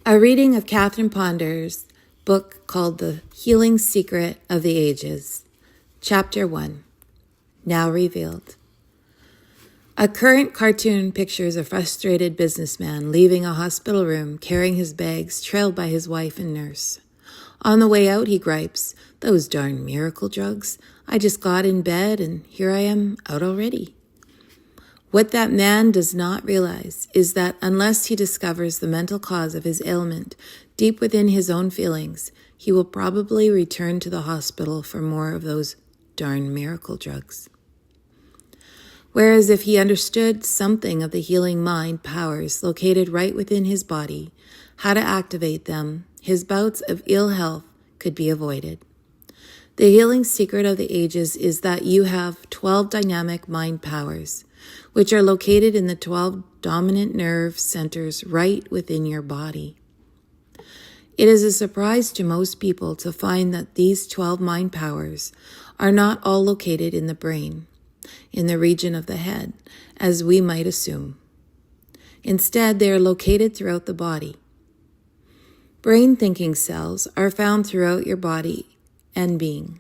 A reading of Catherine Ponder's book called The Healing Secret of the Ages, Chapter 1, Now Revealed. A current cartoon pictures a frustrated businessman leaving a hospital room carrying his bags, trailed by his wife and nurse. On the way out, he gripes, "Those darn miracle drugs. I just got in bed and here I am out already." What that man does not realize is that unless he discovers the mental cause of his ailment deep within his own feelings, he will probably return to the hospital for more of those darn miracle drugs. Whereas if he understood something of the healing mind powers located right within his body, how to activate them, his bouts of ill health could be avoided. The healing secret of the ages is that you have 12 dynamic mind powers, which are located in the 12 dominant nerve centers right within your body. It is a surprise to most people to find that these 12 mind powers are not all located in the brain, in the region of the head, as we might assume. Instead, they are located throughout the body. Brain thinking cells are found throughout your body and being.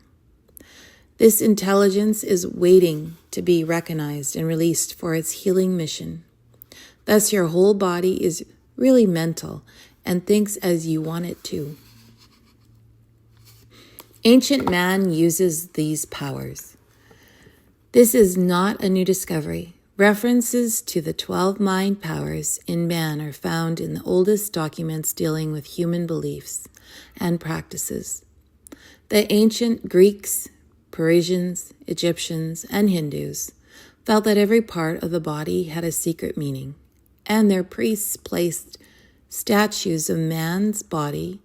This intelligence is waiting to be recognized and released for its healing mission. Thus, your whole body is really mental and thinks as you want it to. Ancient man uses these powers. This is not a new discovery. References to the 12 mind powers in man are found in the oldest documents dealing with human beliefs and practices. The ancient Greeks, Persians, Egyptians, and Hindus felt that every part of the body had a secret meaning, and their priests placed statues of man's body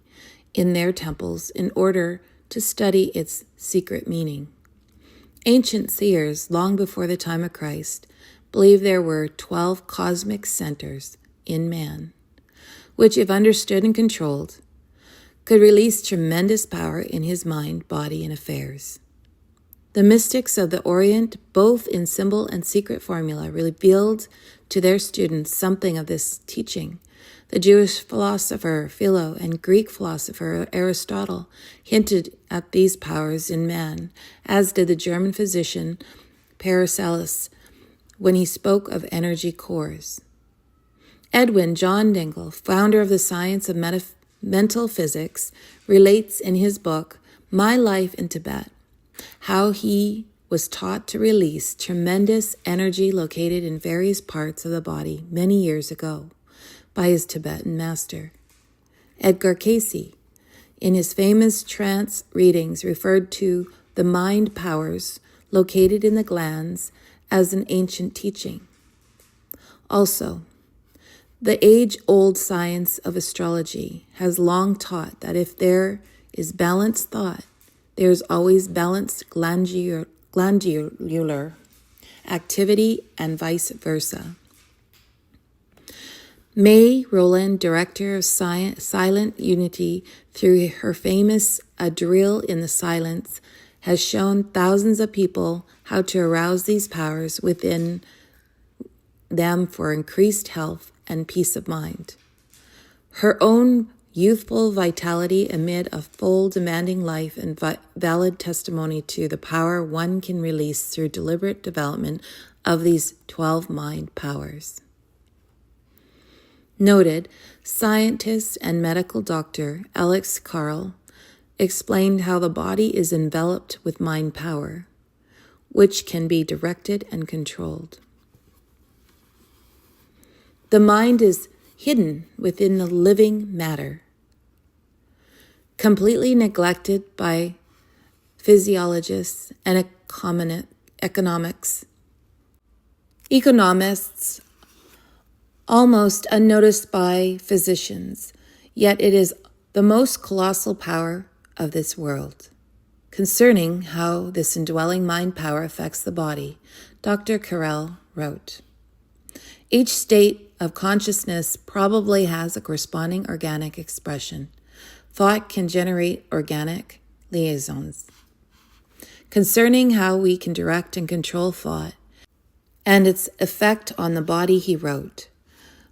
in their temples in order to study its secret meaning. Ancient seers, long before the time of Christ, believed there were 12 cosmic centers in man, which, if understood and controlled, could release tremendous power in his mind, body, and affairs. The mystics of the Orient, both in symbol and secret formula, revealed to their students something of this teaching. The Jewish philosopher Philo and Greek philosopher Aristotle hinted at these powers in man, as did the German physician Paracelsus when he spoke of energy cores. Edwin John Dingle, founder of the science of mental physics, relates in his book, My Life in Tibet, how he was taught to release tremendous energy located in various parts of the body many years ago by his Tibetan master. Edgar Cayce, in his famous trance readings, referred to the mind powers located in the glands as an ancient teaching. Also, the age-old science of astrology has long taught that if there is balanced thought, there is always balanced glandular activity and vice versa. May Rowland, director of Silent Unity, through her famous A Drill in the Silence, has shown thousands of people how to arouse these powers within them for increased health and peace of mind. Her own youthful vitality amid a full, demanding life and valid testimony to the power one can release through deliberate development of these 12 mind powers. Noted scientist and medical doctor Alex Carl explained how the body is enveloped with mind power, which can be directed and controlled. The mind is hidden within the living matter, completely neglected by physiologists and economists, almost unnoticed by physicians, yet it is the most colossal power of this world. Concerning how this indwelling mind power affects the body, Dr. Carell wrote, "Each state of consciousness probably has a corresponding organic expression. Thought can generate organic liaisons. Concerning how we can direct and control thought and its effect on the body, he wrote,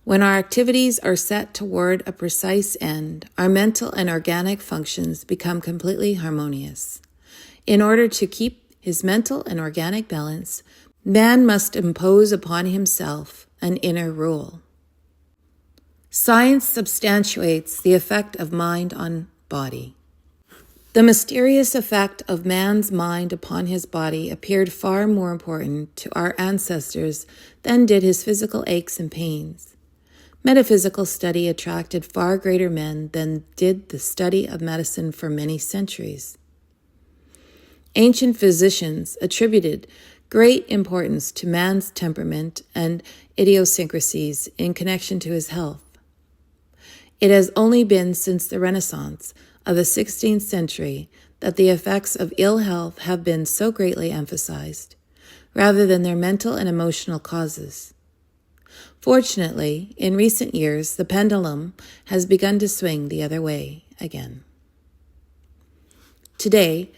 When our activities are set toward a precise end, our mental and organic functions become completely harmonious. In order to keep his mental and organic balance, man must impose upon himself an inner rule. Science substantiates the effect of mind on body. The mysterious effect of man's mind upon his body appeared far more important to our ancestors than did his physical aches and pains. Metaphysical study attracted far greater men than did the study of medicine for many centuries. Ancient physicians attributed great importance to man's temperament and idiosyncrasies in connection to his health. It has only been since the Renaissance of the 16th century that the effects of ill health have been so greatly emphasized, rather than their mental and emotional causes. Fortunately, in recent years, the pendulum has begun to swing the other way again. Today,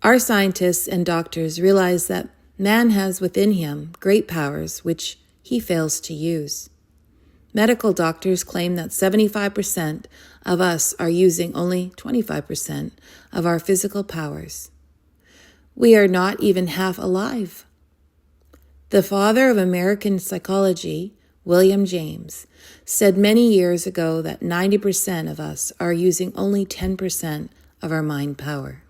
our scientists and doctors realize that man has within him great powers which he fails to use. Medical doctors claim that 75% of us are using only 25% of our physical powers. We are not even half alive. The father of American psychology, William James, said many years ago that 90% of us are using only 10% of our mind power.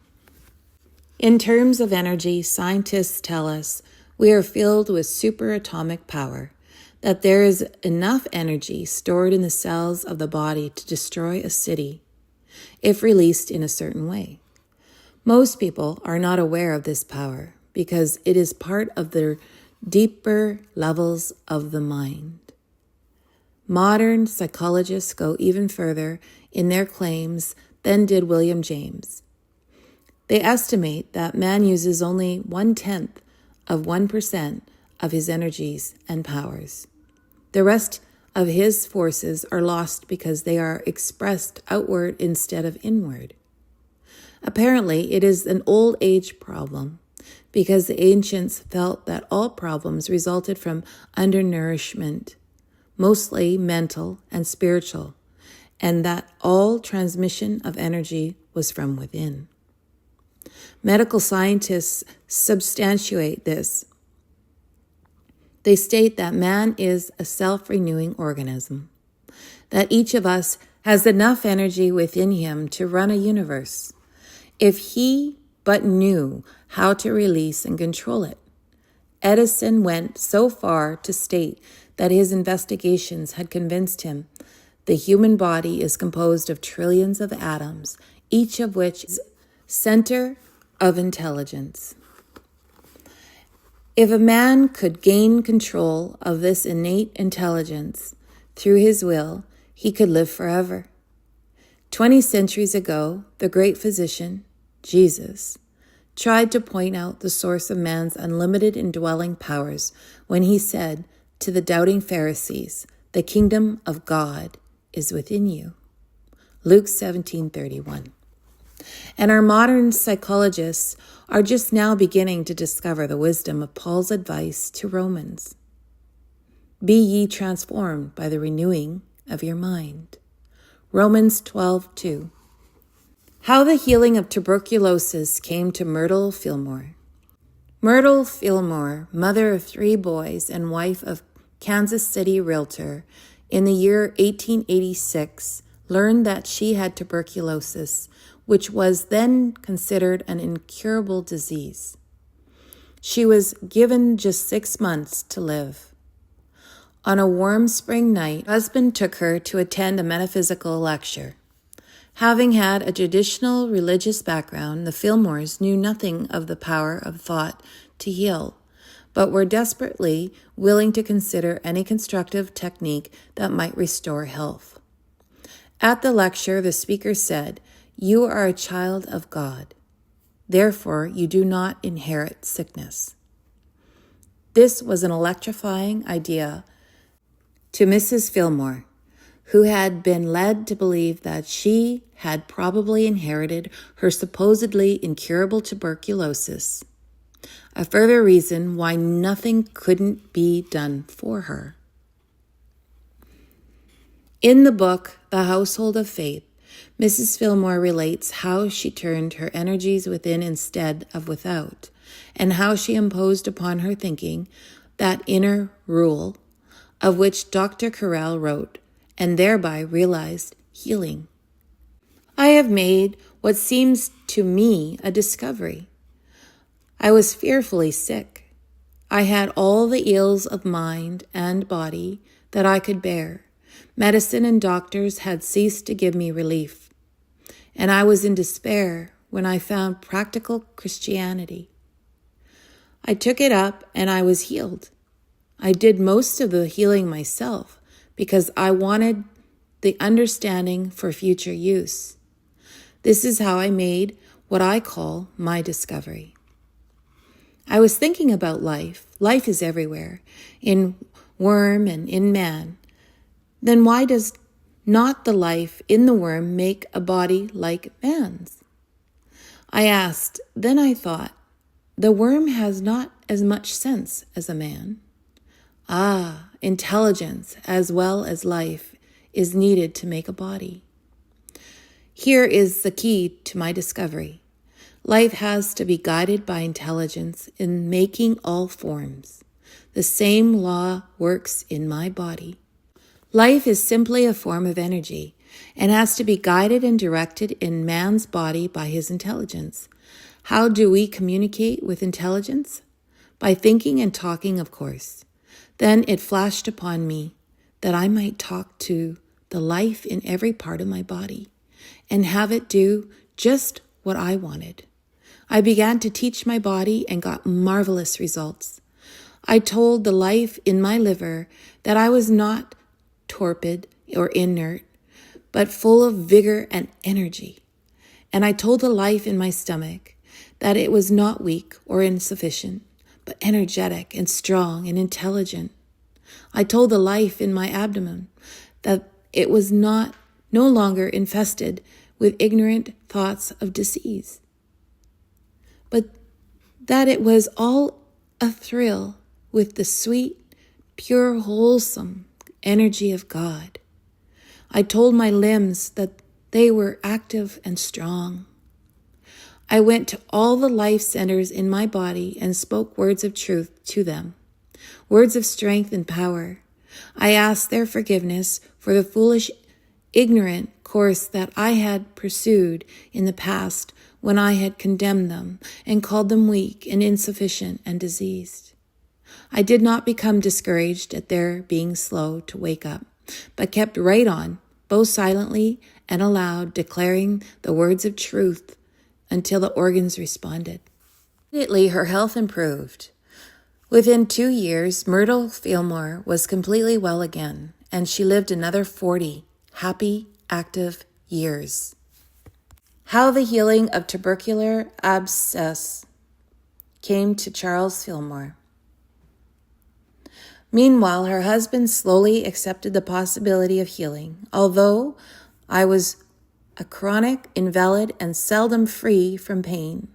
In terms of energy, scientists tell us we are filled with superatomic power, that there is enough energy stored in the cells of the body to destroy a city, if released in a certain way. Most people are not aware of this power because it is part of their deeper levels of the mind. Modern psychologists go even further in their claims than did William James. They estimate that man uses only 1/10 of 1% of his energies and powers. The rest of his forces are lost because they are expressed outward instead of inward. Apparently, it is an old age problem because the ancients felt that all problems resulted from undernourishment, mostly mental and spiritual, and that all transmission of energy was from within. Medical scientists substantiate this. They state that man is a self-renewing organism, that each of us has enough energy within him to run a universe, if he but knew how to release and control it. Edison went so far to state that his investigations had convinced him the human body is composed of trillions of atoms, each of which is center of intelligence. If a man could gain control of this innate intelligence through his will, he could live forever. 20 centuries ago, the great physician, Jesus, tried to point out the source of man's unlimited indwelling powers when he said to the doubting Pharisees, "The kingdom of God is within you." Luke 17:31. And our modern psychologists are just now beginning to discover the wisdom of Paul's advice to Romans. Be ye transformed by the renewing of your mind. Romans 12:2. How the healing of tuberculosis came to Myrtle Fillmore. Myrtle Fillmore, mother of 3 boys and wife of Kansas City realtor, in the year 1886, learned that she had tuberculosis, which was then considered an incurable disease. She was given just 6 months to live. On a warm spring night, her husband took her to attend a metaphysical lecture. Having had a traditional religious background, the Fillmores knew nothing of the power of thought to heal, but were desperately willing to consider any constructive technique that might restore health. At the lecture, the speaker said, "You are a child of God. Therefore, you do not inherit sickness." This was an electrifying idea to Mrs. Fillmore, who had been led to believe that she had probably inherited her supposedly incurable tuberculosis, a further reason why nothing couldn't be done for her. In the book, The Household of Faith, Mrs. Fillmore relates how she turned her energies within instead of without, and how she imposed upon her thinking that inner rule of which Dr. Carell wrote, and thereby realized healing. I have made what seems to me a discovery. I was fearfully sick. I had all the ills of mind and body that I could bear. Medicine and doctors had ceased to give me relief, and I was in despair when I found practical Christianity. I took it up and I was healed. I did most of the healing myself because I wanted the understanding for future use. This is how I made what I call my discovery. I was thinking about life. Life is everywhere, in worm and in man. Then why does not the life in the worm make a body like man's? I asked, then I thought, the worm has not as much sense as a man. Intelligence as well as life is needed to make a body. Here is the key to my discovery. Life has to be guided by intelligence in making all forms. The same law works in my body. Life is simply a form of energy and has to be guided and directed in man's body by his intelligence. How do we communicate with intelligence? By thinking and talking, of course. Then it flashed upon me that I might talk to the life in every part of my body and have it do just what I wanted. I began to teach my body and got marvelous results. I told the life in my liver that I was not torpid or inert, but full of vigor and energy. And I told the life in my stomach that it was not weak or insufficient, but energetic and strong and intelligent. I told the life in my abdomen that it was no longer infested with ignorant thoughts of disease, but that it was all a thrill with the sweet, pure, wholesome energy of God. I told my limbs that they were active and strong. I went to all the life centers in my body and spoke words of truth to them, words of strength and power. I asked their forgiveness for the foolish, ignorant course that I had pursued in the past when I had condemned them and called them weak and insufficient and diseased. I did not become discouraged at their being slow to wake up, but kept right on, both silently and aloud, declaring the words of truth until the organs responded. Immediately, her health improved. Within 2 years, Myrtle Fillmore was completely well again, and she lived another 40 happy, active years. How the healing of tubercular abscess came to Charles Fillmore. Meanwhile, her husband slowly accepted the possibility of healing, although I was a chronic invalid and seldom free from pain.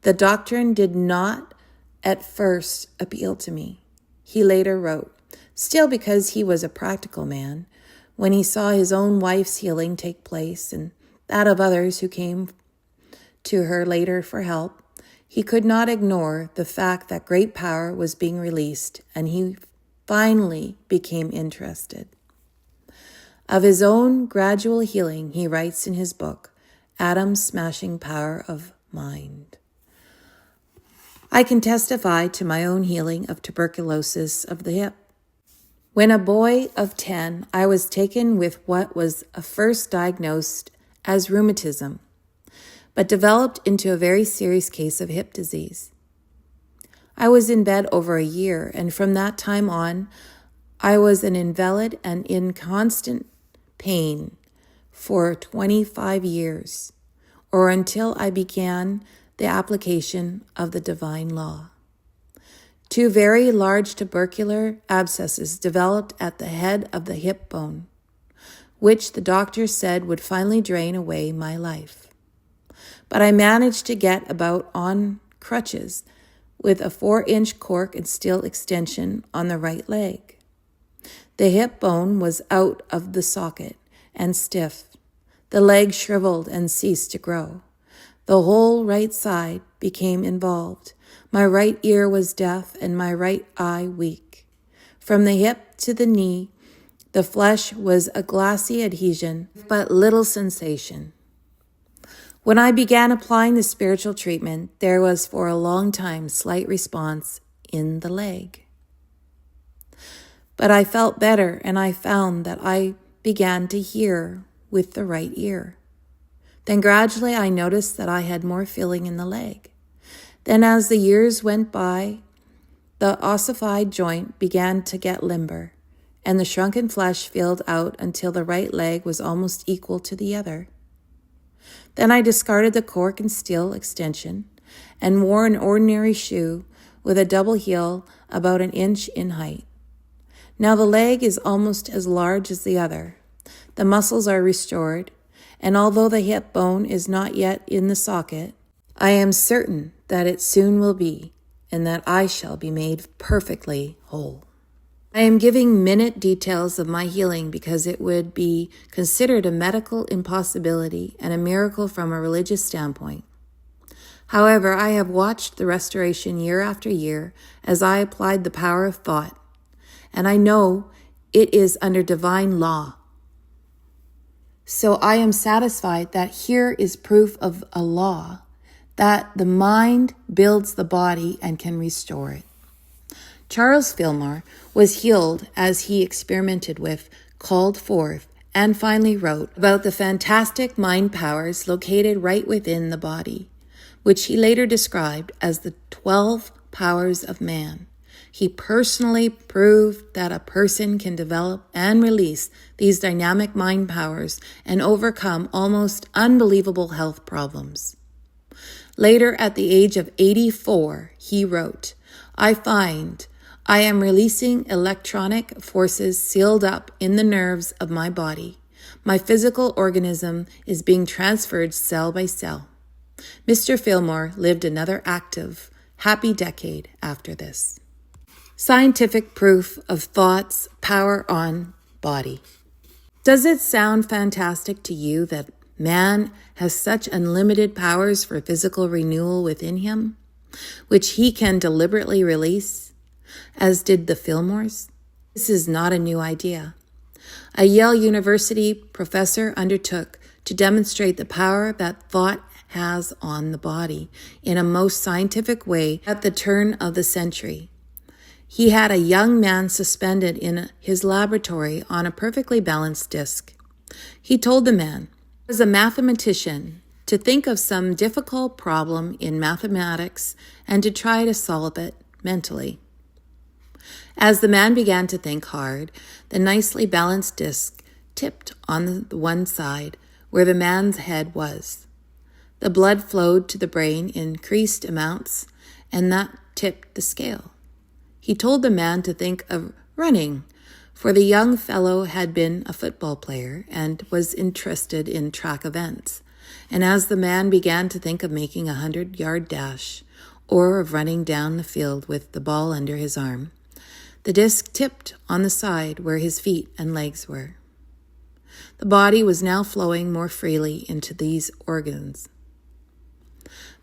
The doctrine did not at first appeal to me, he later wrote. Still, because he was a practical man, when he saw his own wife's healing take place and that of others who came to her later for help, he could not ignore the fact that great power was being released, and he finally became interested. Of his own gradual healing, he writes in his book, Atom's Smashing Power of Mind. I can testify to my own healing of tuberculosis of the hip. When a boy of 10, I was taken with what was first diagnosed as rheumatism, but developed into a very serious case of hip disease. I was in bed over a year, and from that time on, I was an invalid and in constant pain for 25 years, or until I began the application of the divine law. 2 very large tubercular abscesses developed at the head of the hip bone, which the doctor said would finally drain away my life. But I managed to get about on crutches with a 4-inch cork and steel extension on the right leg. The hip bone was out of the socket and stiff. The leg shriveled and ceased to grow. The whole right side became involved. My right ear was deaf and my right eye weak. From the hip to the knee, the flesh was a glassy adhesion, but little sensation. When I began applying the spiritual treatment, there was for a long time slight response in the leg. But I felt better, and I found that I began to hear with the right ear. Then gradually I noticed that I had more feeling in the leg. Then as the years went by, the ossified joint began to get limber, and the shrunken flesh filled out until the right leg was almost equal to the other. Then I discarded the cork and steel extension and wore an ordinary shoe with a double heel about an inch in height. Now the leg is almost as large as the other. The muscles are restored, and although the hip bone is not yet in the socket, I am certain that it soon will be, and that I shall be made perfectly whole. I am giving minute details of my healing because it would be considered a medical impossibility and a miracle from a religious standpoint. However, I have watched the restoration year after year as I applied the power of thought, and I know it is under divine law. So I am satisfied that here is proof of a law, that the mind builds the body and can restore it. Charles Fillmore was healed as he experimented with, called forth, and finally wrote about the fantastic mind powers located right within the body, which he later described as the 12 powers of man. He personally proved that a person can develop and release these dynamic mind powers and overcome almost unbelievable health problems. Later, at the age of 84, he wrote, "I find I am releasing electronic forces sealed up in the nerves of my body. My physical organism is being transferred cell by cell." Mr. Fillmore lived another active, happy decade after this. Scientific proof of thought's power on body. Does it sound fantastic to you that man has such unlimited powers for physical renewal within him, which he can deliberately release, as did the Fillmores? This is not a new idea. A Yale University professor undertook to demonstrate the power that thought has on the body in a most scientific way at the turn of the century. He had a young man suspended in his laboratory on a perfectly balanced disc. He told the man, as a mathematician, to think of some difficult problem in mathematics and to try to solve it mentally. As the man began to think hard, the nicely balanced disc tipped on the one side where the man's head was. The blood flowed to the brain in increased amounts, and that tipped the scale. He told the man to think of running, for the young fellow had been a football player and was interested in track events. And as the man began to think of making a 100-yard dash, or of running down the field with the ball under his arm, the disc tipped on the side where his feet and legs were. The body was now flowing more freely into these organs.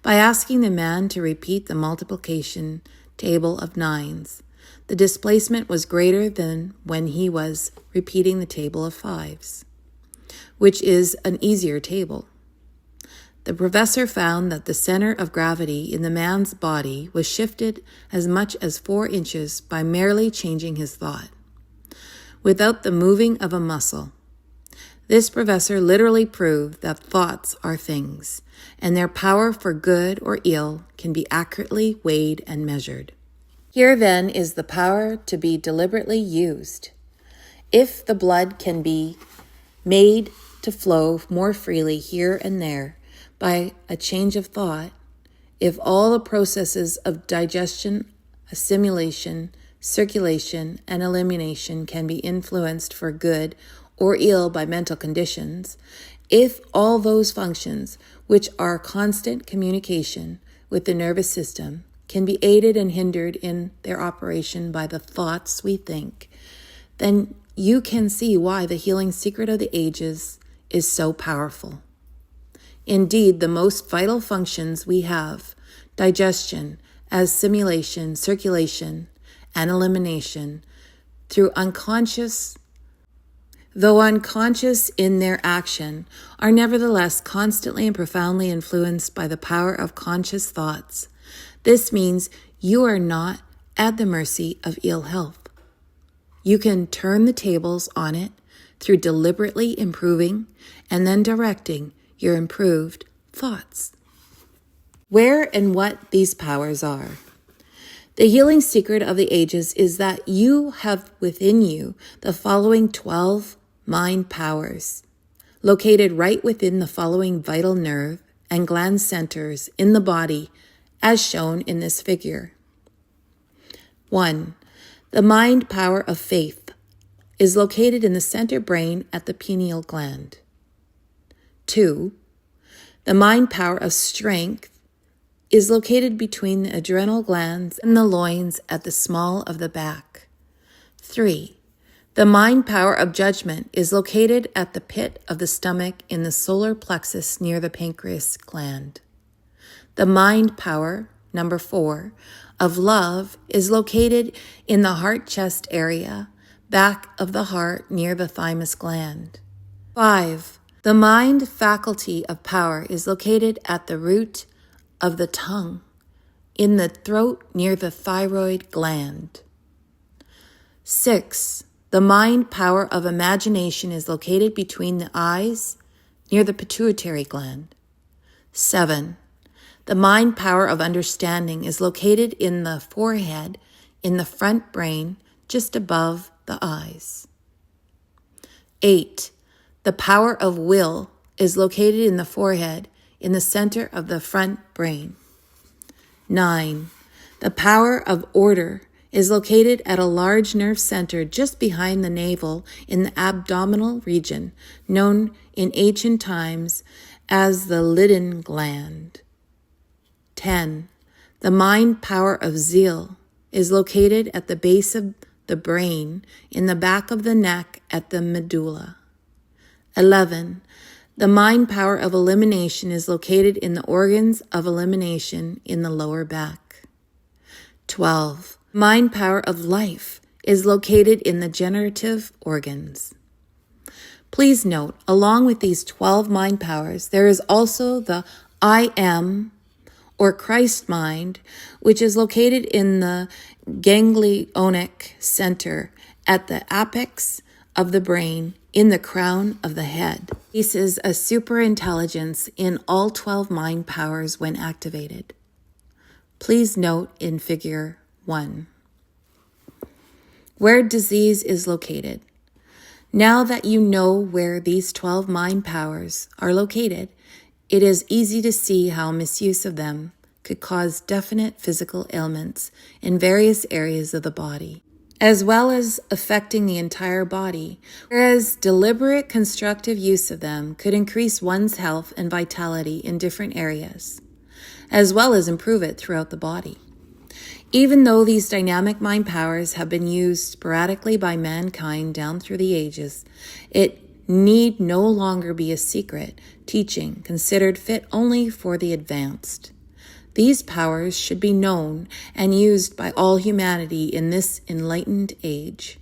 By asking the man to repeat the multiplication table of nines, the displacement was greater than when he was repeating the table of fives, which is an easier table. The professor found that the center of gravity in the man's body was shifted as much as 4 inches by merely changing his thought, without the moving of a muscle. This professor literally proved that thoughts are things, and their power for good or ill can be accurately weighed and measured. Here then is the power to be deliberately used. If the blood can be made to flow more freely here and there by a change of thought, if all the processes of digestion, assimilation, circulation, and elimination can be influenced for good or ill by mental conditions, if all those functions, which are constant communication with the nervous system, can be aided and hindered in their operation by the thoughts we think, then you can see why the healing secret of the ages is so powerful. Indeed, the most vital functions we have, digestion, assimilation, circulation, and elimination, though unconscious in their action, are nevertheless constantly and profoundly influenced by the power of conscious thoughts. This means you are not at the mercy of ill health. You can turn the tables on it through deliberately improving and then directing your improved thoughts. Where and what these powers are. The healing secret of the ages is that you have within you the following 12 mind powers, located right within the following vital nerve and gland centers in the body, as shown in this figure. 1. The mind power of faith is located in the center brain at the pineal gland. 2. The mind power of strength is located between the adrenal glands and the loins at the small of the back. 3. The mind power of judgment is located at the pit of the stomach in the solar plexus near the pancreas gland. The mind power, number 4, of love is located in the heart-chest area, back of the heart near the thymus gland. 5. The mind faculty of power is located at the root of the tongue, in the throat near the thyroid gland. 6. The mind power of imagination is located between the eyes, near the pituitary gland. 7. The mind power of understanding is located in the forehead, in the front brain, just above the eyes. 8. The power of will is located in the forehead, in the center of the front brain. 9. The power of order is located at a large nerve center just behind the navel in the abdominal region, known in ancient times as the Leyden gland. 10. The mind power of zeal is located at the base of the brain, in the back of the neck at the medulla. 11. The mind power of elimination is located in the organs of elimination in the lower back. 12. Mind power of life is located in the generative organs. Please note, along with these 12 mind powers, there is also the I am, or Christ mind, which is located in the ganglionic center at the apex of the brain in the crown of the head. This is a superintelligence in all 12 mind powers when activated. Please note in figure 1. Where disease is located. Now that you know where these 12 mind powers are located, it is easy to see how misuse of them could cause definite physical ailments in various areas of the body, as well as affecting the entire body, whereas deliberate constructive use of them could increase one's health and vitality in different areas, as well as improve it throughout the body. Even though these dynamic mind powers have been used sporadically by mankind down through the ages, it need no longer be a secret teaching considered fit only for the advanced. These powers should be known and used by all humanity in this enlightened age.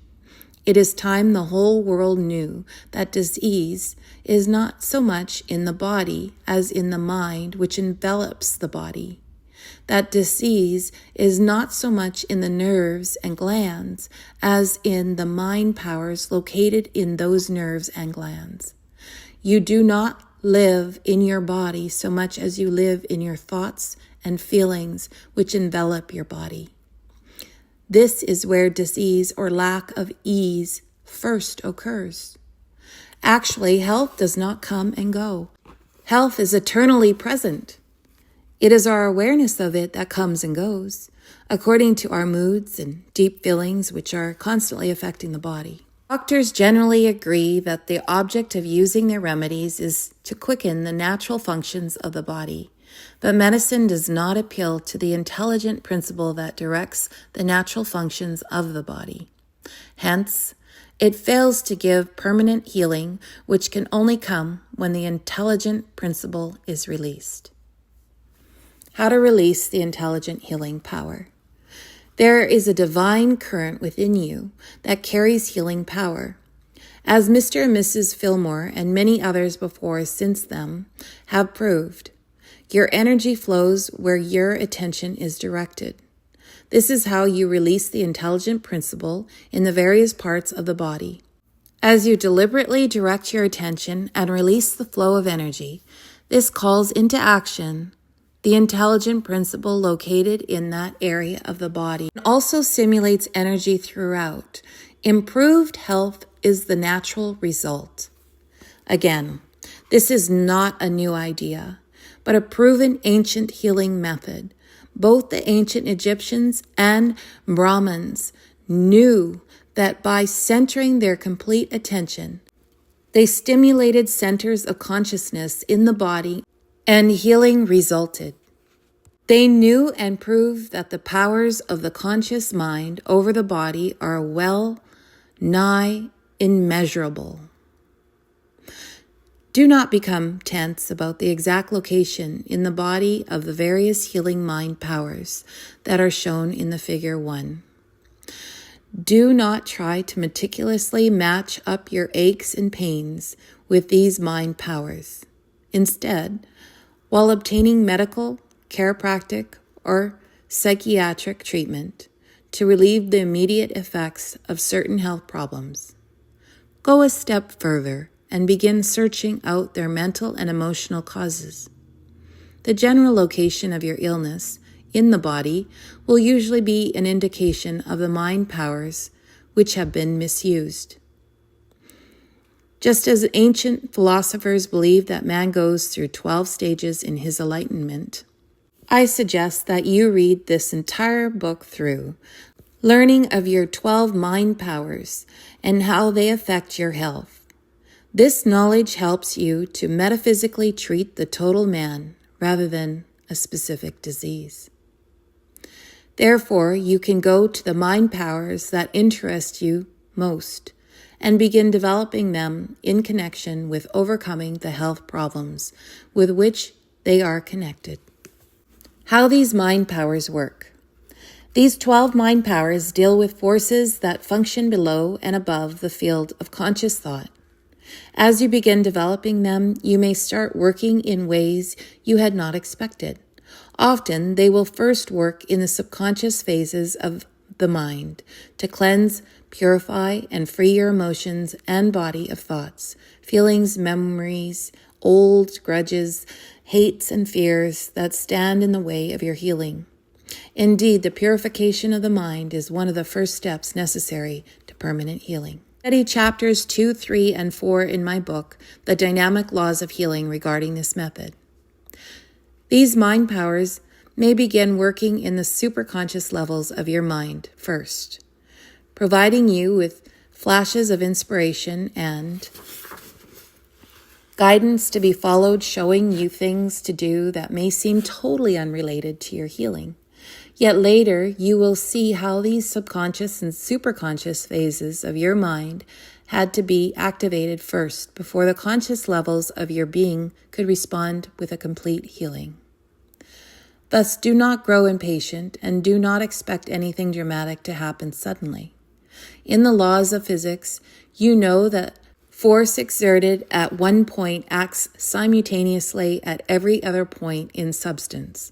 It is time the whole world knew that disease is not so much in the body as in the mind which envelops the body. That disease is not so much in the nerves and glands as in the mind powers located in those nerves and glands. You do not live in your body so much as you live in your thoughts and feelings which envelop your body. This is where disease or lack of ease first occurs. Actually, health does not come and go. Health is eternally present. It is our awareness of it that comes and goes, according to our moods and deep feelings which are constantly affecting the body. Doctors generally agree that the object of using their remedies is to quicken the natural functions of the body, but medicine does not appeal to the intelligent principle that directs the natural functions of the body. Hence, It fails to give permanent healing, which can only come when the intelligent principle is released. How to release the intelligent healing power. There is a divine current within you that carries healing power. As Mr. and Mrs. Fillmore and many others before since them have proved, your energy flows where your attention is directed. This is how you release the intelligent principle in the various parts of the body. As you deliberately direct your attention and release the flow of energy, this calls into action the intelligent principle located in that area of the body. It also simulates energy throughout. Improved health is the natural result. Again, this is not a new idea, but a proven ancient healing method. Both the ancient Egyptians and Brahmins knew that by centering their complete attention, they stimulated centers of consciousness in the body and healing resulted. They knew and proved that the powers of the conscious mind over the body are well nigh immeasurable. Do not become tense about the exact location in the body of the various healing mind powers that are shown in the figure 1. Do not try to meticulously match up your aches and pains with these mind powers. Instead, while obtaining medical, chiropractic, or psychiatric treatment to relieve the immediate effects of certain health problems, go a step further and begin searching out their mental and emotional causes. The general location of your illness in the body will usually be an indication of the mind powers which have been misused. Just as ancient philosophers believed that man goes through 12 stages in his enlightenment, I suggest that you read this entire book through, learning of your 12 mind powers and how they affect your health. This knowledge helps you to metaphysically treat the total man rather than a specific disease. Therefore, you can go to the mind powers that interest you most and begin developing them in connection with overcoming the health problems with which they are connected. How these mind powers work. These 12 mind powers deal with forces that function below and above the field of conscious thought. As you begin developing them, you may start working in ways you had not expected. Often, they will first work in the subconscious phases of the mind to cleanse, purify, and free your emotions and body of thoughts, feelings, memories, old grudges, hates, and fears that stand in the way of your healing. Indeed, the purification of the mind is one of the first steps necessary to permanent healing. Study chapters 2, 3, and 4 in my book, The Dynamic Laws of Healing, regarding this method. These mind powers may begin working in the superconscious levels of your mind first, providing you with flashes of inspiration and guidance to be followed, showing you things to do that may seem totally unrelated to your healing. Yet later, you will see how these subconscious and superconscious phases of your mind had to be activated first before the conscious levels of your being could respond with a complete healing. Thus, do not grow impatient and do not expect anything dramatic to happen suddenly. In the laws of physics, you know that force exerted at one point acts simultaneously at every other point in substance.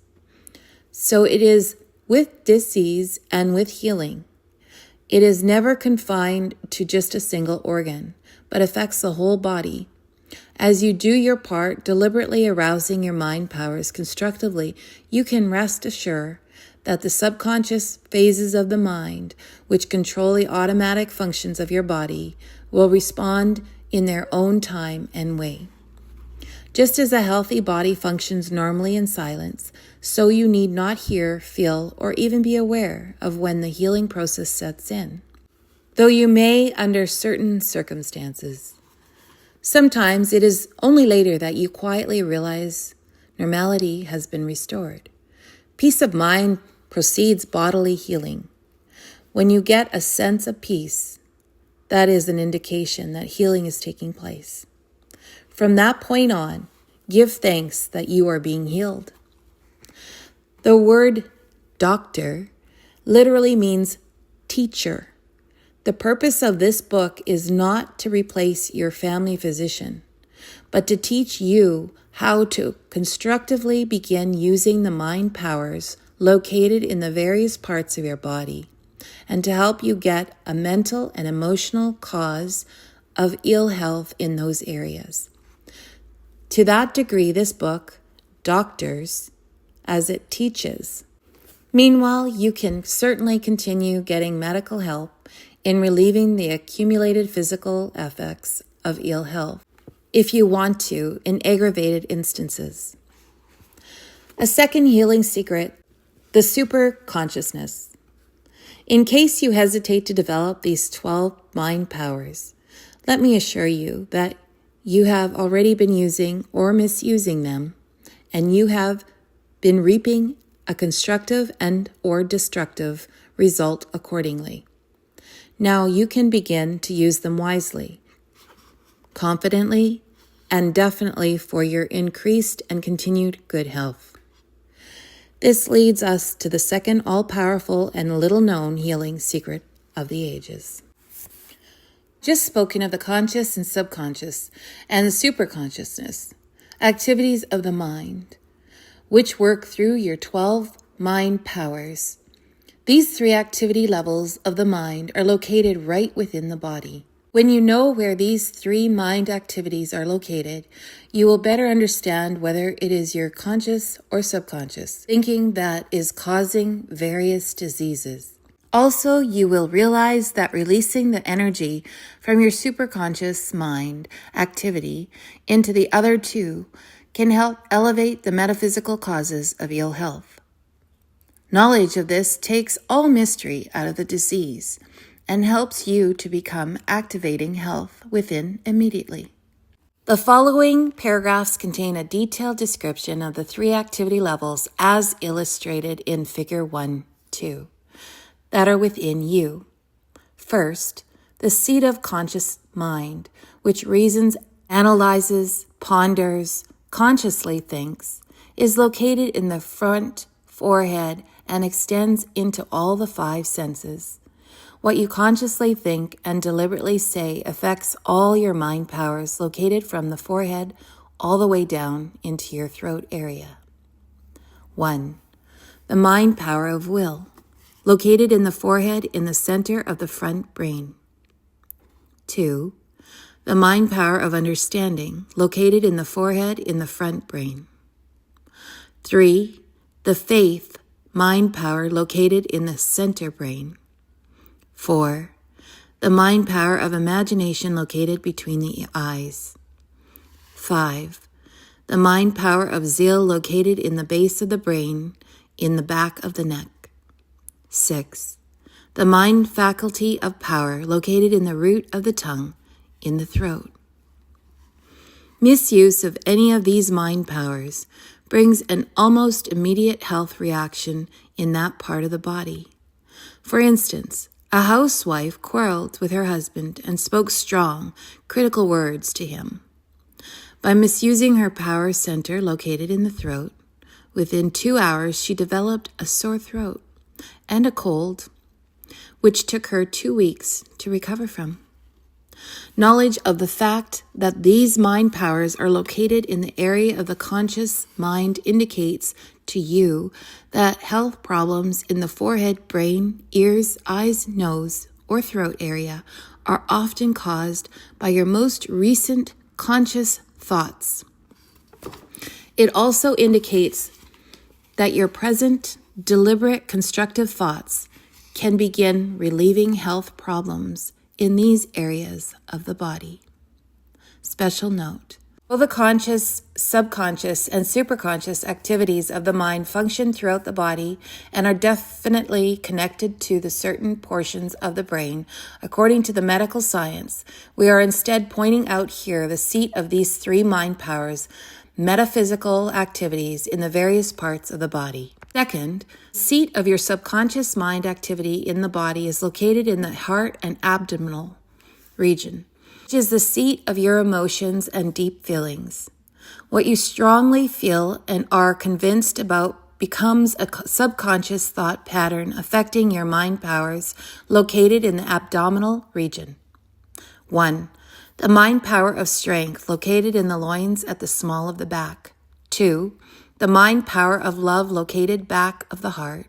So it is with disease and with healing. It is never confined to just a single organ, but affects the whole body. As you do your part, deliberately arousing your mind powers constructively, you can rest assured that the subconscious phases of the mind, which control the automatic functions of your body, will respond in their own time and way. Just as a healthy body functions normally in silence, so you need not hear, feel, or even be aware of when the healing process sets in, though you may under certain circumstances. Sometimes it is only later that you quietly realize normality has been restored. Peace of mind precedes bodily healing. When you get a sense of peace, that is an indication that healing is taking place. From that point on, give thanks that you are being healed. The word doctor literally means teacher. The purpose of this book is not to replace your family physician, but to teach you how to constructively begin using the mind powers located in the various parts of your body, and to help you get a mental and emotional cause of ill health in those areas. To that degree, this book doctors as it teaches. Meanwhile, you can certainly continue getting medical help in relieving the accumulated physical effects of ill health, if you want to, in aggravated instances. A second healing secret, the super consciousness. In case you hesitate to develop these 12 mind powers, let me assure you that you have already been using or misusing them, and you have been reaping a constructive and or destructive result accordingly. Now you can begin to use them wisely, confidently, and definitely for your increased and continued good health. This leads us to the second all-powerful and little-known healing secret of the ages. Just spoken of the conscious and subconscious and the superconsciousness, activities of the mind, which work through your 12 mind powers. These 3 activity levels of the mind are located right within the body. When you know where these 3 mind activities are located, you will better understand whether it is your conscious or subconscious thinking that is causing various diseases. Also, you will realize that releasing the energy from your superconscious mind activity into the other 2 can help elevate the metaphysical causes of ill health. Knowledge of this takes all mystery out of the disease and helps you to become activating health within immediately. The following paragraphs contain a detailed description of the 3 activity levels as illustrated in Figure 1-2 that are within you. First, the seat of conscious mind, which reasons, analyzes, ponders, consciously thinks, is located in the front forehead and extends into all the 5 senses. What you consciously think and deliberately say affects all your mind powers located from the forehead all the way down into your throat area. 1. The mind power of will, located in the forehead in the center of the front brain. 2. The mind power of understanding, located in the forehead in the front brain. 3. The faith mind power, located in the center brain. 4. The mind power of imagination, located between the eyes. 5. The mind power of zeal, located in the base of the brain, in the back of the neck. 6. The mind faculty of power, located in the root of the tongue, in the throat. Misuse of any of these mind powers brings an almost immediate health reaction in that part of the body. For instance, a housewife quarreled with her husband and spoke strong, critical words to him. By misusing her power center located in the throat, within 2 hours she developed a sore throat and a cold, which took her 2 weeks to recover from. Knowledge of the fact that these mind powers are located in the area of the conscious mind indicates to you that health problems in the forehead, brain, ears, eyes, nose, or throat area are often caused by your most recent conscious thoughts. It also indicates that your present, deliberate, constructive thoughts can begin relieving health problems in these areas of the body. Special note: all the conscious, subconscious, and superconscious activities of the mind function throughout the body and are definitely connected to the certain portions of the brain. According to the medical science, we are instead pointing out here the seat of these 3 mind powers, metaphysical activities in the various parts of the body. Second, the seat of your subconscious mind activity in the body is located in the heart and abdominal region, which is the seat of your emotions and deep feelings. What you strongly feel and are convinced about becomes a subconscious thought pattern affecting your mind powers located in the abdominal region. 1. The mind power of strength located in the loins at the small of the back. 2. The mind power of love located back of the heart.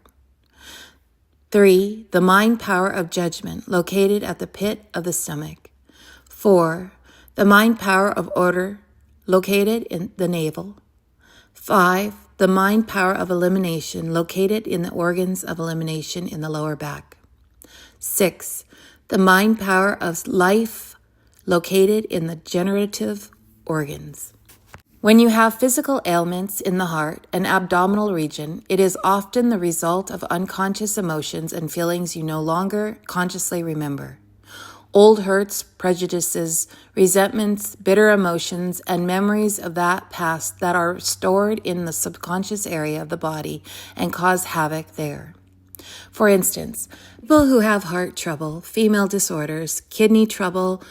3. The mind power of judgment located at the pit of the stomach. 4. The mind power of order located in the navel. 5. The mind power of elimination located in the organs of elimination in the lower back. 6. The mind power of life located in the generative organs. When you have physical ailments in the heart and abdominal region, it is often the result of unconscious emotions and feelings you no longer consciously remember. Old hurts, prejudices, resentments, bitter emotions, and memories of that past that are stored in the subconscious area of the body and cause havoc there. For instance, people who have heart trouble, female disorders, kidney trouble,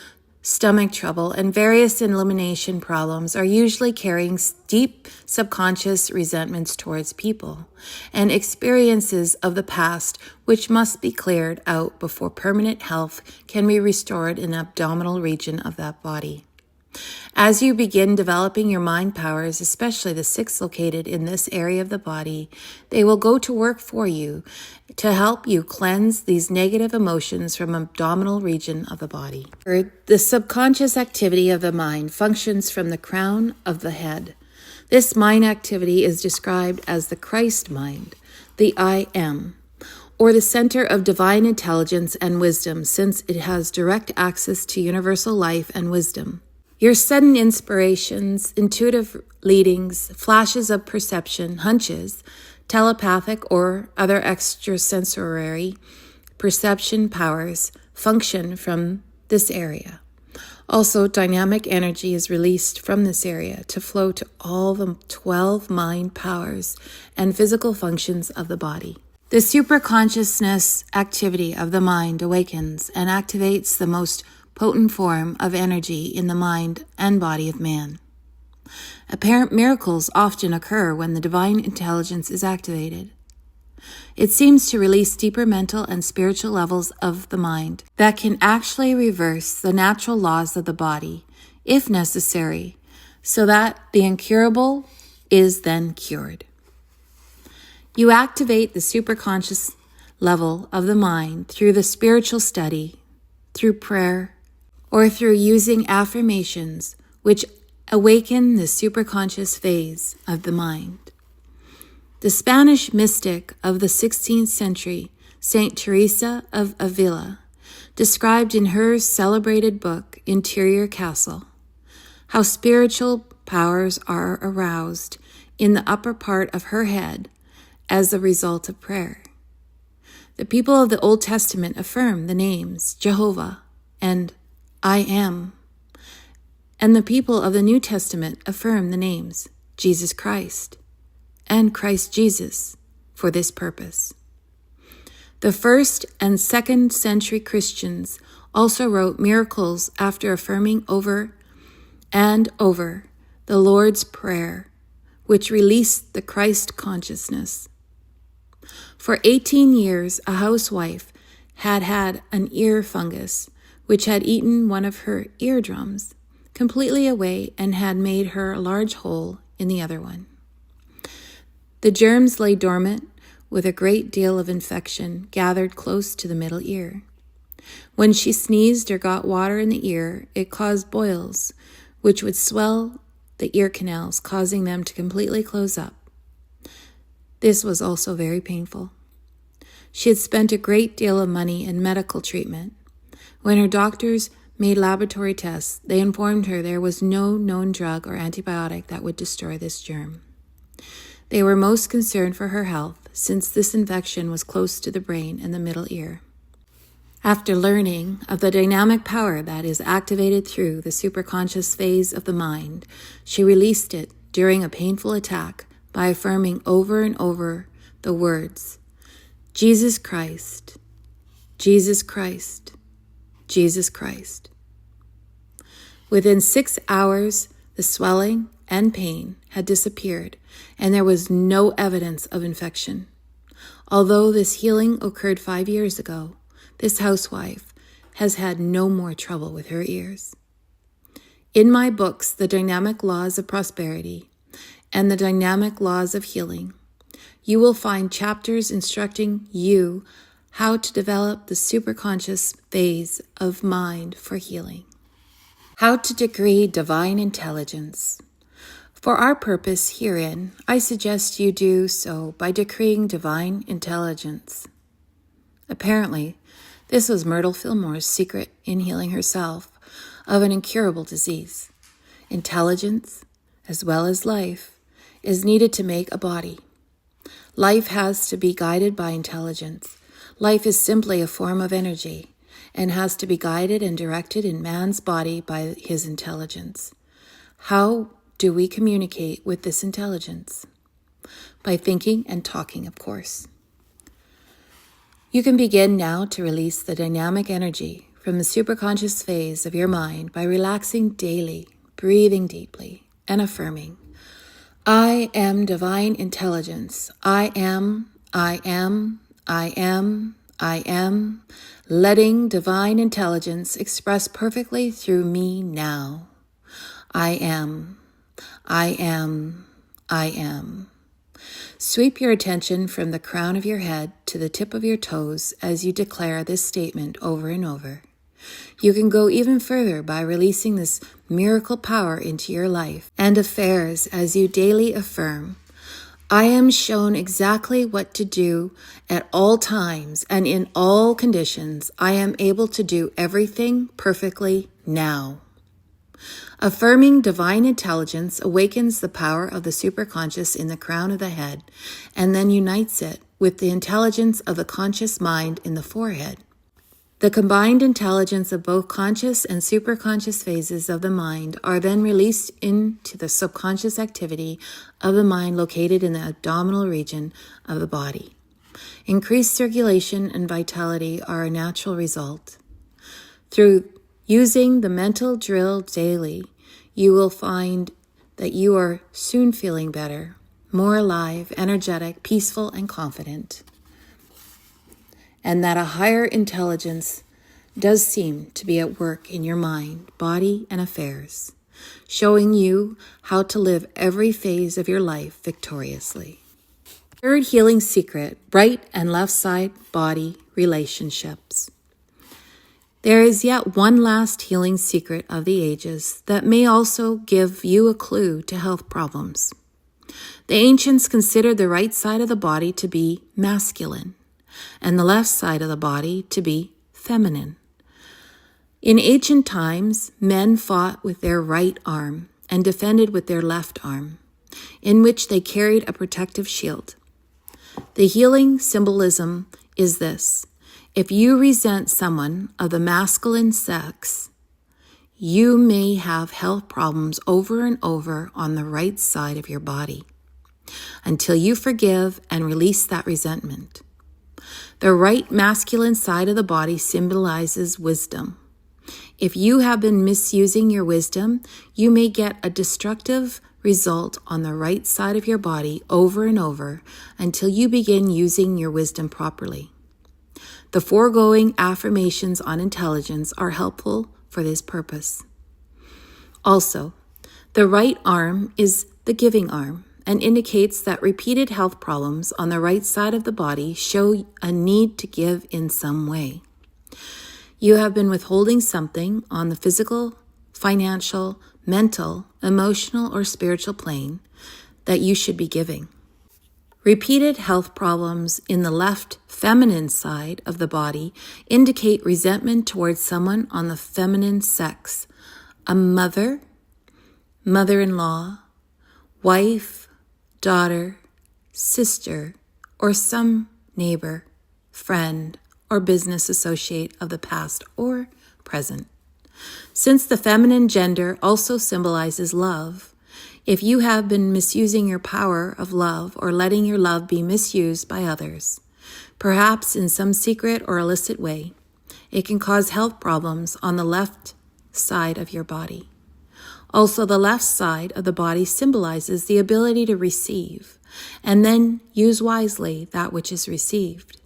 stomach trouble, and various elimination problems are usually carrying deep subconscious resentments towards people and experiences of the past which must be cleared out before permanent health can be restored in the abdominal region of that body. As you begin developing your mind powers, especially the 6 located in this area of the body, they will go to work for you to help you cleanse these negative emotions from the abdominal region of the body. The subconscious activity of the mind functions from the crown of the head. This mind activity is described as the Christ mind, the I Am, or the center of divine intelligence and wisdom, since it has direct access to universal life and wisdom. Your sudden inspirations, intuitive leadings, flashes of perception, hunches, telepathic or other extrasensory perception powers function from this area. Also, dynamic energy is released from this area to flow to all the 12 mind powers and physical functions of the body. The superconsciousness activity of the mind awakens and activates the most potent form of energy in the mind and body of man. Apparent miracles often occur when the divine intelligence is activated. It seems to release deeper mental and spiritual levels of the mind that can actually reverse the natural laws of the body, if necessary, so that the incurable is then cured. You activate the superconscious level of the mind through the spiritual study, through prayer, or through using affirmations which awaken the superconscious phase of the mind. The Spanish mystic of the 16th century, Saint Teresa of Avila, described in her celebrated book, Interior Castle, how spiritual powers are aroused in the upper part of her head as the result of prayer. The people of the Old Testament affirm the names Jehovah and I Am, and the people of the New Testament affirm the names Jesus Christ and Christ Jesus for this purpose. The 1st and 2nd century Christians also wrote miracles after affirming over and over the Lord's Prayer, which released the Christ consciousness. For 18 years, a housewife had had an ear fungus, which had eaten one of her eardrums completely away and had made her a large hole in the other one. The germs lay dormant with a great deal of infection gathered close to the middle ear. When she sneezed or got water in the ear, it caused boils, which would swell the ear canals, causing them to completely close up. This was also very painful. She had spent a great deal of money in medical treatment. When her doctors made laboratory tests, they informed her there was no known drug or antibiotic that would destroy this germ. They were most concerned for her health, since this infection was close to the brain and the middle ear. After learning of the dynamic power that is activated through the superconscious phase of the mind, she released it during a painful attack by affirming over and over the words, Jesus Christ, Jesus Christ, Jesus Christ. Within 6 hours, the swelling and pain had disappeared, and there was no evidence of infection. Although this healing occurred 5 years ago, this housewife has had no more trouble with her ears. In my books, The Dynamic Laws of Prosperity and The Dynamic Laws of Healing, you will find chapters instructing you how to develop the superconscious phase of mind for healing. How to decree divine intelligence. For our purpose herein, I suggest you do so by decreeing divine intelligence. Apparently, this was Myrtle Fillmore's secret in healing herself of an incurable disease. Intelligence, as well as life, is needed to make a body. Life has to be guided by intelligence. Life is simply a form of energy and has to be guided and directed in man's body by his intelligence. How do we communicate with this intelligence? By thinking and talking, of course. You can begin now to release the dynamic energy from the superconscious phase of your mind by relaxing daily, breathing deeply, and affirming, I am divine intelligence. I am, letting divine intelligence express perfectly through me now. I am. Sweep your attention from the crown of your head to the tip of your toes as you declare this statement over and over. You can go even further by releasing this miracle power into your life and affairs as you daily affirm, I am shown exactly what to do at all times and in all conditions. I am able to do everything perfectly now. Affirming divine intelligence awakens the power of the superconscious in the crown of the head and then unites it with the intelligence of the conscious mind in the forehead. The combined intelligence of both conscious and superconscious phases of the mind are then released into the subconscious activity of the mind located in the abdominal region of the body. Increased circulation and vitality are a natural result. Through using the mental drill daily, you will find that you are soon feeling better, more alive, energetic, peaceful, and confident. And that a higher intelligence does seem to be at work in your mind, body, and affairs, showing you how to live every phase of your life victoriously. Third healing secret, right and left side body relationships. There is yet one last healing secret of the ages that may also give you a clue to health problems. The ancients considered the right side of the body to be masculine and the left side of the body to be feminine. In ancient times, men fought with their right arm and defended with their left arm, in which they carried a protective shield. The healing symbolism is this. If you resent someone of the masculine sex, you may have health problems over and over on the right side of your body until you forgive and release that resentment. The right masculine side of the body symbolizes wisdom. If you have been misusing your wisdom, you may get a destructive result on the right side of your body over and over until you begin using your wisdom properly. The foregoing affirmations on intelligence are helpful for this purpose. Also, the right arm is the giving arm and indicates that repeated health problems on the right side of the body show a need to give in some way. You have been withholding something on the physical, financial, mental, emotional, or spiritual plane that you should be giving. Repeated health problems in the left feminine side of the body indicate resentment towards someone on the feminine sex, a mother, mother-in-law, wife, daughter, sister, or some neighbor, friend, or business associate of the past or present. Since the feminine gender also symbolizes love, if you have been misusing your power of love or letting your love be misused by others, perhaps in some secret or illicit way, it can cause health problems on the left side of your body. Also, the left side of the body symbolizes the ability to receive, and then use wisely that which is received.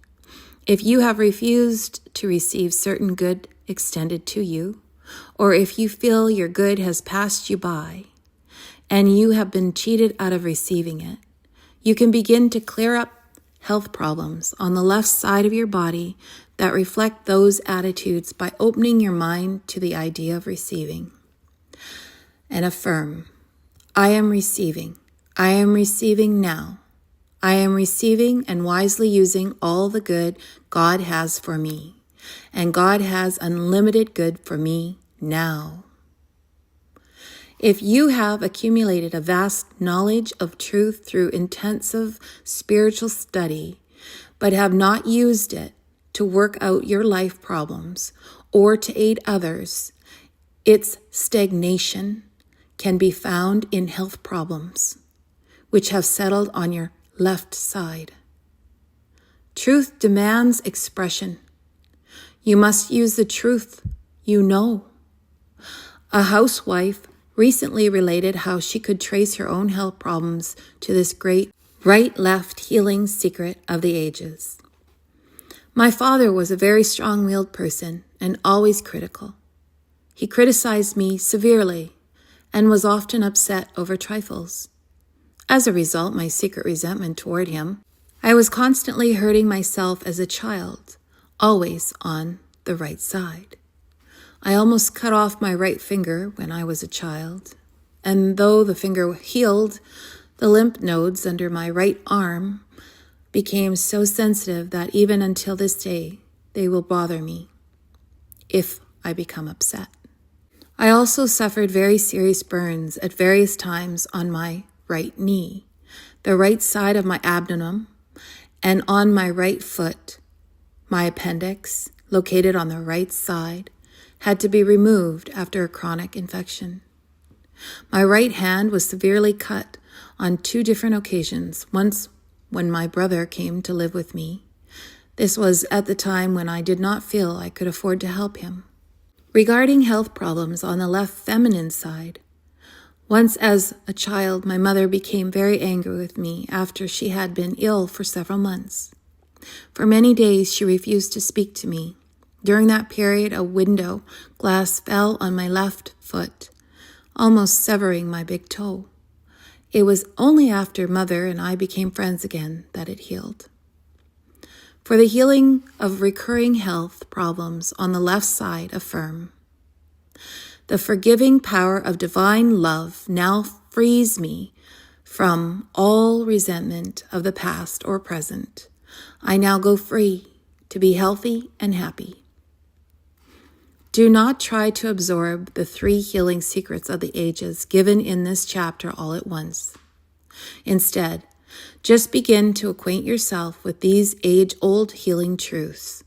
If you have refused to receive certain good extended to you, or if you feel your good has passed you by, and you have been cheated out of receiving it, you can begin to clear up health problems on the left side of your body that reflect those attitudes by opening your mind to the idea of receiving. And affirm, I am receiving. I am receiving now. I am receiving and wisely using all the good God has for me. And God has unlimited good for me now. If you have accumulated a vast knowledge of truth through intensive spiritual study, but have not used it to work out your life problems or to aid others, its stagnation can be found in health problems, which have settled on your left side. Truth demands expression. You must use the truth you know. A housewife recently related how she could trace her own health problems to this great right-left healing secret of the ages. My father was a very strong-willed person and always critical. He criticized me severely and was often upset over trifles. As a result, my secret resentment toward him, I was constantly hurting myself as a child, always on the right side. I almost cut off my right finger when I was a child, and though the finger healed, the lymph nodes under my right arm became so sensitive that even until this day, they will bother me if I become upset. I also suffered very serious burns at various times on my right knee, the right side of my abdomen, and on my right foot. My appendix, located on the right side, had to be removed after a chronic infection. My right hand was severely cut on 2 different occasions, once when my brother came to live with me. This was at the time when I did not feel I could afford to help him. Regarding health problems on the left feminine side, once as a child, my mother became very angry with me after she had been ill for several months. For many days, she refused to speak to me. During that period, a window glass fell on my left foot, almost severing my big toe. It was only after Mother and I became friends again that it healed. For the healing of recurring health problems on the left side, affirm, the forgiving power of divine love now frees me from all resentment of the past or present. I now go free to be healthy and happy. Do not try to absorb the 3 healing secrets of the ages given in this chapter all at once. Instead, just begin to acquaint yourself with these age-old healing truths.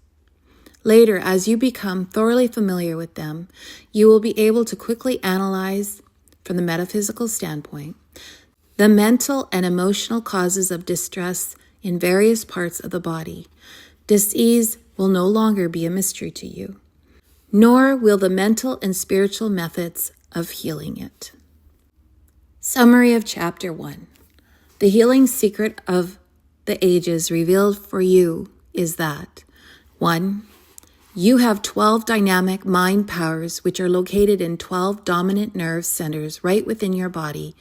Later, as you become thoroughly familiar with them, you will be able to quickly analyze, from the metaphysical standpoint, the mental and emotional causes of distress in various parts of the body. Disease will no longer be a mystery to you, nor will the mental and spiritual methods of healing it. Summary of Chapter 1. The healing secret of the ages revealed for you is that 1. You have 12 dynamic mind powers which are located in 12 dominant nerve centers right within your body,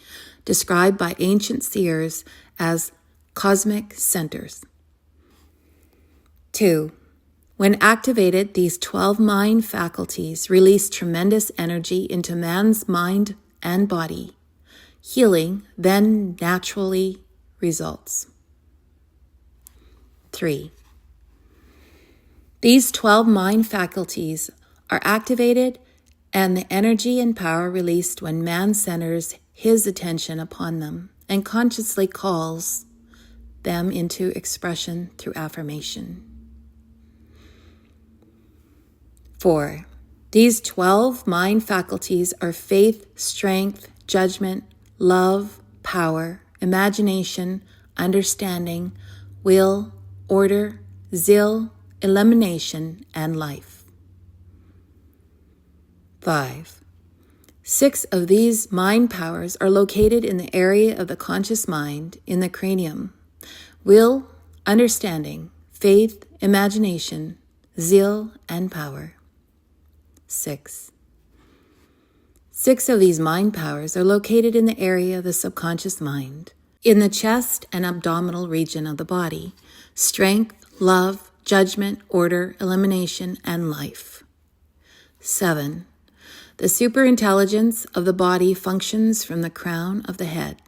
described by ancient seers as cosmic centers. 2. When activated, these 12 mind faculties release tremendous energy into man's mind and body. Healing then naturally results. 3. These 12 mind faculties are activated and the energy and power released when man centers his attention upon them and consciously calls them into expression through affirmation. 4. These 12 mind faculties are faith, strength, judgment, love, power, imagination, understanding, will, order, zeal, elimination, and life. 5. 6 of these mind powers are located in the area of the conscious mind in the cranium: will, understanding, faith, imagination, zeal, and power. 6 of these mind powers are located in the area of the subconscious mind, in the chest and abdominal region of the body: strength, love, judgment, order, elimination, and life. 7. The superintelligence of the body functions from the crown of the head,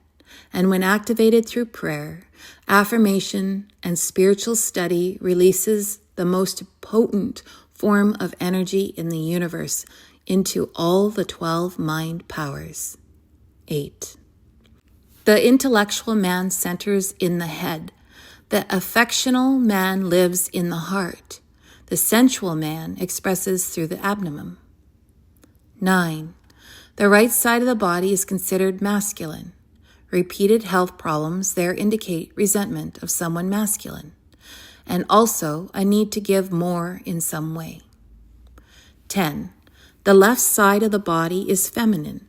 and when activated through prayer, affirmation, and spiritual study, releases the most potent form of energy in the universe into all the 12 mind powers. 8. The intellectual man centers in the head. The affectional man lives in the heart. The sensual man expresses through the abdomen. 9. The right side of the body is considered masculine. Repeated health problems there indicate resentment of someone masculine, and also a need to give more in some way. 10. The left side of the body is feminine.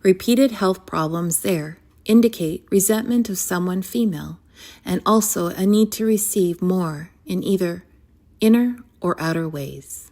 Repeated health problems there indicate resentment of someone female, and also a need to receive more in either inner or outer ways.